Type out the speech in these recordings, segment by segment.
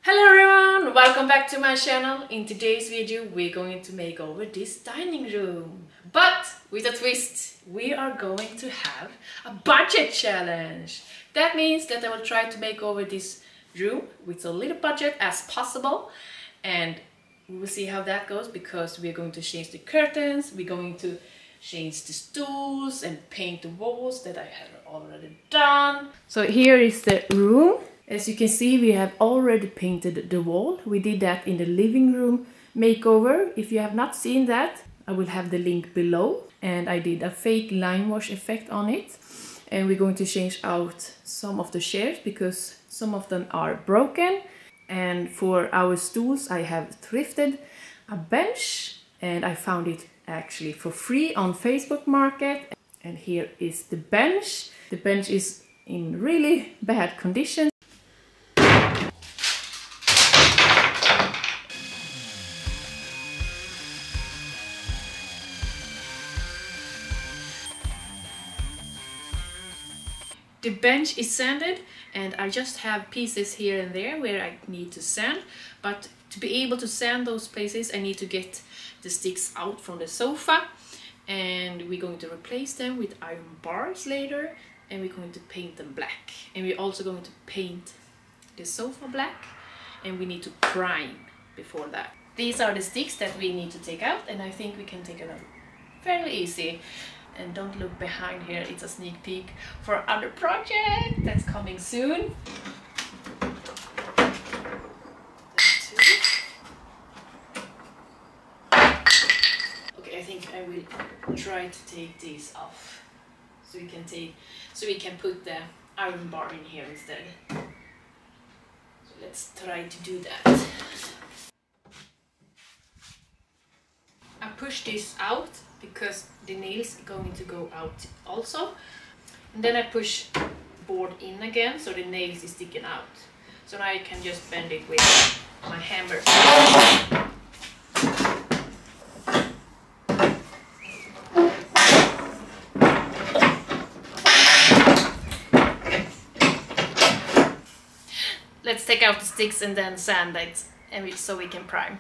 Hello everyone, welcome back to my channel. In today's video we're going to make over this dining room. But with a twist, we are going to have a budget challenge. That means that I will try to make over this room with a little budget as possible. And we will see how that goes because we're going to change the curtains, we're going to change the stools and paint the walls that I have already done. So here is the room. As you can see, we have already painted the wall. We did that in the living room makeover. If you have not seen that, I will have the link below. And I did a fake line wash effect on it. And we're going to change out some of the chairs because some of them are broken. And for our stools, I have thrifted a bench. And I found it actually for free on Facebook Market. And here is the bench. The bench is in really bad condition. The bench is sanded and I just have pieces here and there where I need to sand, but to be able to sand those places I need to get the sticks out from the sofa, and we're going to replace them with iron bars later, and we're going to paint them black, and we're also going to paint the sofa black, and we need to prime before that. These are the sticks that we need to take out, and I think we can take them out fairly easy. And don't look behind here, it's a sneak peek for other project that's coming soon. Okay, I think I will try to take these off so we can put the iron bar in here instead. So let's try to do that. I push this out because the nails are going to go out also. And then I push the board in again so the nails is sticking out. So now I can just bend it with my hammer. Let's take out the sticks and then sand it so we can prime.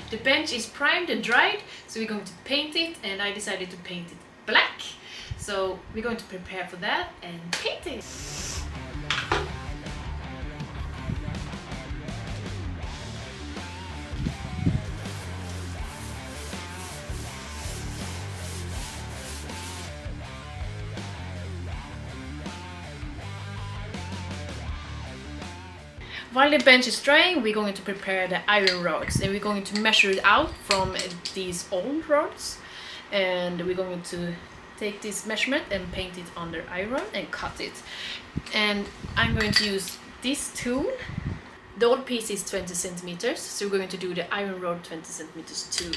The bench is primed and dried, so we're going to paint it, and I decided to paint it black. So we're going to prepare for that and paint it. While the bench is drying, we're going to prepare the iron rods, and we're going to measure it out from these old rods, and we're going to take this measurement and paint it on the iron and cut it. And I'm going to use this tool. The old piece is 20 centimeters, so we're going to do the iron rod 20 centimeters too.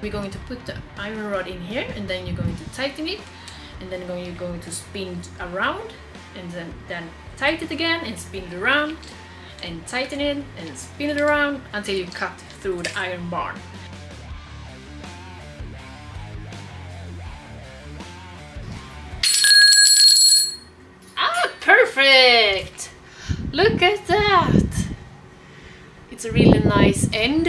We're going to put the iron rod in here, and then you're going to tighten it, and then you're going to spin it around, and then tighten it again and spin it around, and tighten it and spin it around until you cut through the iron bar. Ah, perfect! Look at that! It's a really nice end.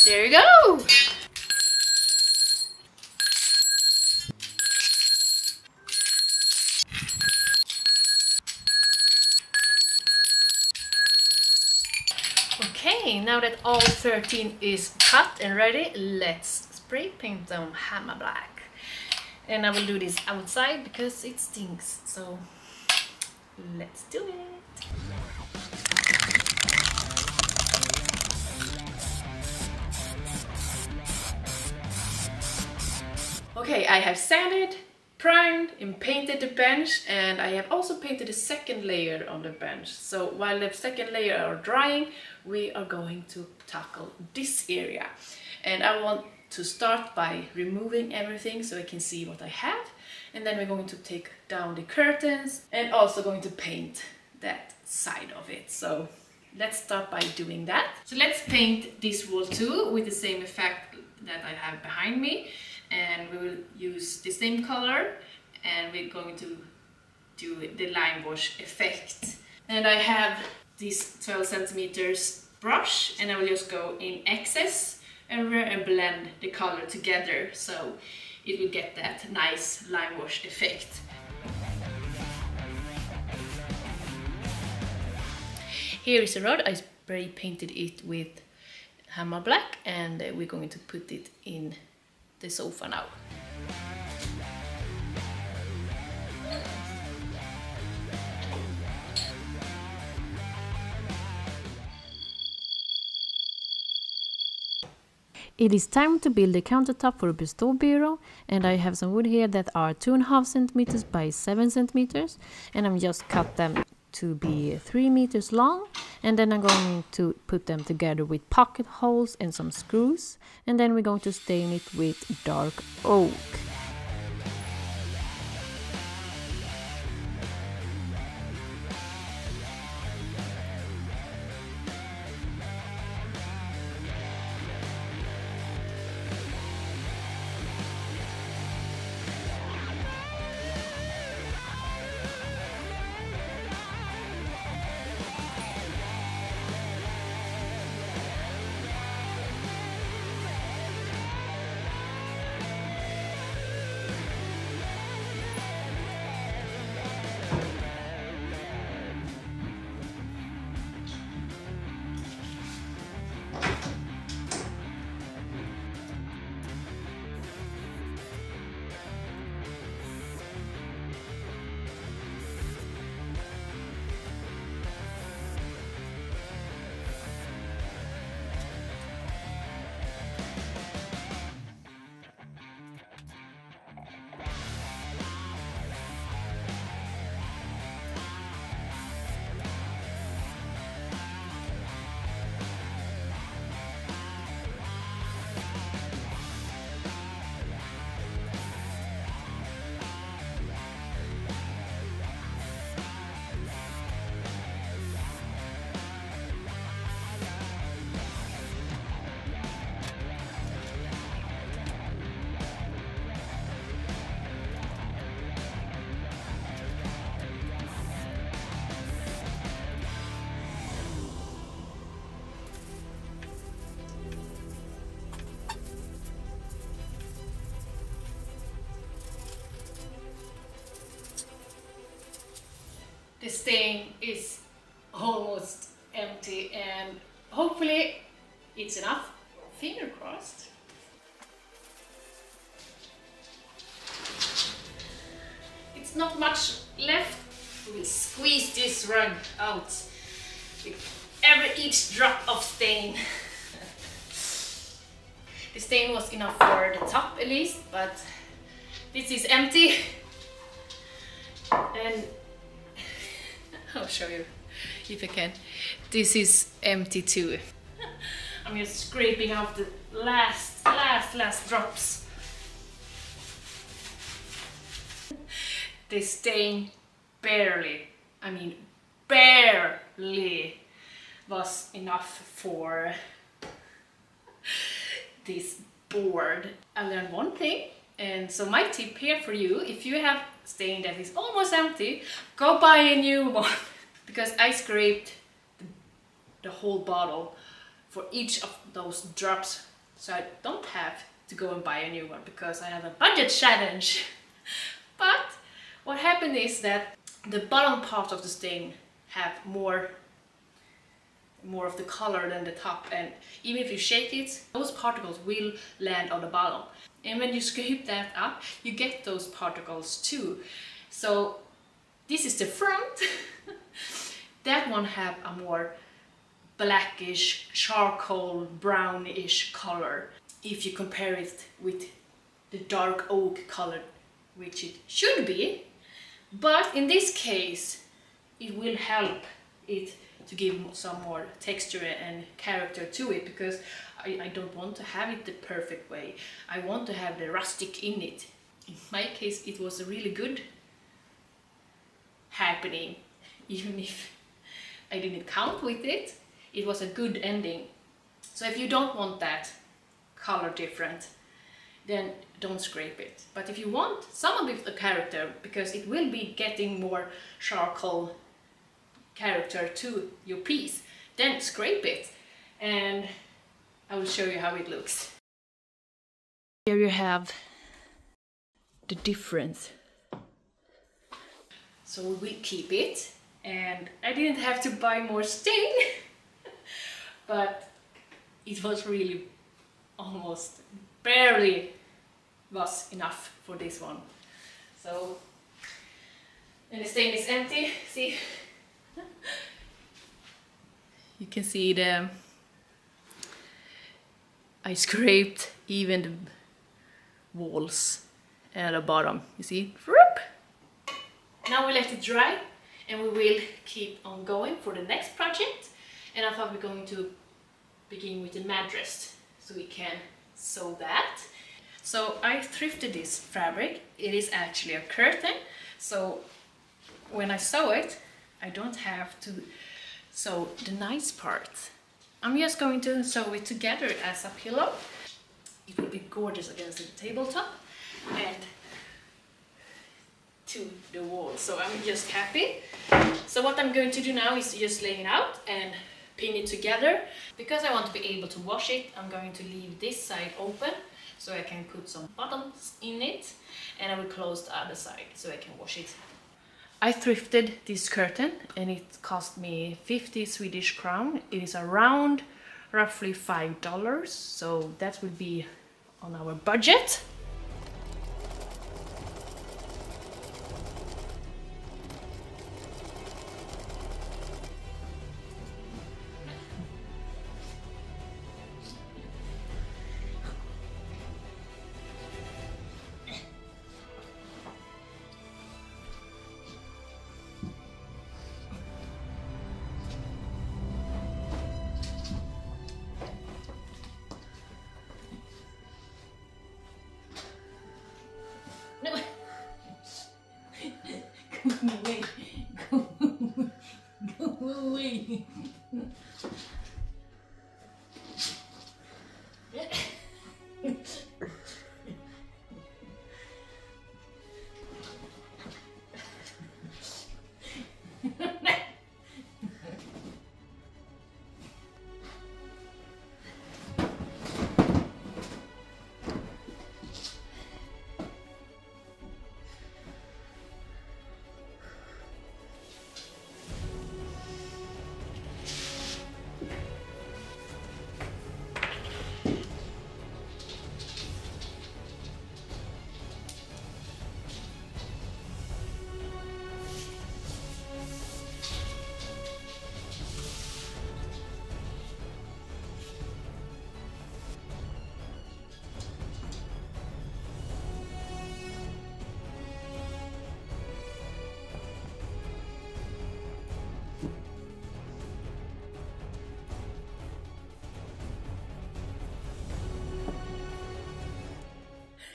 There you go! Okay, now that all 13 is cut and ready, let's spray paint them hammer black. And I will do this outside because it stinks, so let's do it. Okay, I have sanded, primed and painted the bench, and I have also painted the second layer on the bench. So while the second layer are drying, we are going to tackle this area. And I want to start by removing everything so I can see what I have. And then we're going to take down the curtains and also going to paint that side of it. So let's start by doing that. So let's paint this wall too with the same effect that I have behind me. And we will use the same color, and we're going to do the line wash effect. And I have this 12 centimeters brush, and I will just go in excess everywhere and blend the color together so it will get that nice line wash effect. Here is a rod. I spray painted it with hammer black, and we're going to put it in the sofa now. It is time to build a countertop for a bestow bureau, and I have some wood here that are 2.5 centimeters by 7 centimeters, and I'm just cut them to be 3 meters long, and then I'm going to put them together with pocket holes and some screws, and then we're going to stain it with dark oak. The stain is almost empty, and hopefully it's enough. Finger crossed. It's not much left. We will squeeze this rug out with each drop of stain. The stain was enough for the top at least, but this is empty. And I'll show you if I can. This is empty too. I'm just scraping out the last drops. The stain barely, I mean barely, was enough for this board. I learned one thing, and so my tip here for you, if you have stain that is almost empty, go buy a new one. Because I scraped the whole bottle for each of those drops, so I don't have to go and buy a new one because I have a budget challenge. But what happened is that the bottom part of the stain have more of the color than the top, and even if you shake it, those particles will land on the bottom. And when you scrape that up, you get those particles too. So this is the front. That one have a more blackish, charcoal, brownish color if you compare it with the dark oak color which it should be, but in this case it will help it to give some more texture and character to it, because I don't want to have it the perfect way. I want to have the rustic in it. In my case it was a really good happening, even if I didn't count with it. It was a good ending. So if you don't want that color different, then don't scrape it. But if you want some of the character, because it will be getting more charcoal character to your piece, then scrape it, and I will show you how it looks. Here you have the difference. So we will keep it, and I didn't have to buy more stain but it was really almost barely was enough for this one. So, and the stain is empty, see? You can see I scraped even the walls at the bottom, you see? Now we let it dry and we will keep on going for the next project. And I thought we're going to begin with the mattress so we can sew that. So I thrifted this fabric. It is actually a curtain, so when I sew it I don't have to sew the nice parts. I'm just going to sew it together as a pillow. It will be gorgeous against the tabletop and to the wall, so I'm just happy. So what I'm going to do now is just lay it out and pin it together. Because I want to be able to wash it, I'm going to leave this side open so I can put some buttons in it, and I will close the other side so I can wash it. I thrifted this curtain and it cost me 50 Swedish crown. It is around roughly $5, so that will be on our budget. Go away. Go away.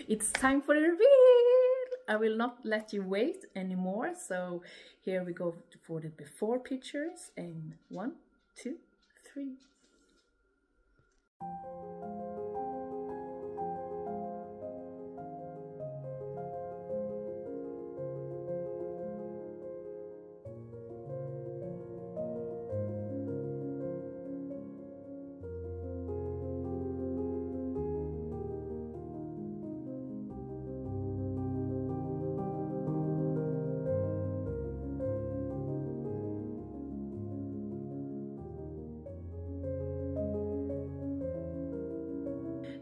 It's time for the reveal! I will not let you wait anymore, so here we go for the before pictures, and 1, 2, 3.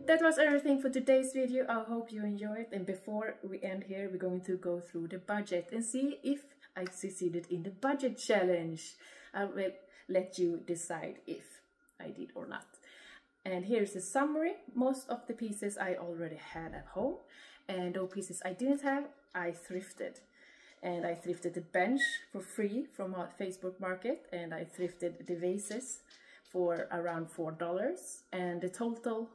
That was everything for today's video. I hope you enjoyed, and before we end here we're going to go through the budget and see if I succeeded in the budget challenge. I will let you decide if I did or not. And here's the summary. Most of the pieces I already had at home, and those pieces I didn't have, I thrifted. And I thrifted the bench for free from our Facebook market, and I thrifted the vases for around $4, and the total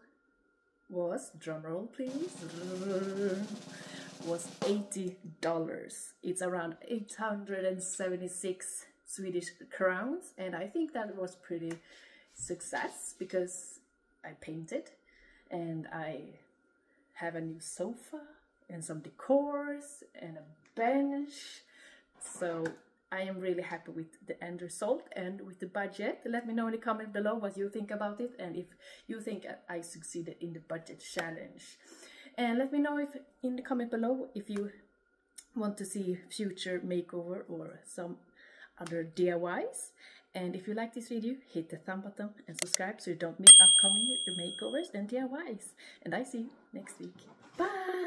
was, drumroll please, was $80. It's around 876 Swedish crowns, and I think that was pretty success because I painted and I have a new sofa and some decors and a bench. So I am really happy with the end result and with the budget. Let me know in the comment below what you think about it, and if you think I succeeded in the budget challenge. And let me know if in the comment below if you want to see future makeover or some other DIYs. And if you like this video, hit the thumb button and subscribe so you don't miss upcoming makeovers and DIYs. And I see you next week. Bye!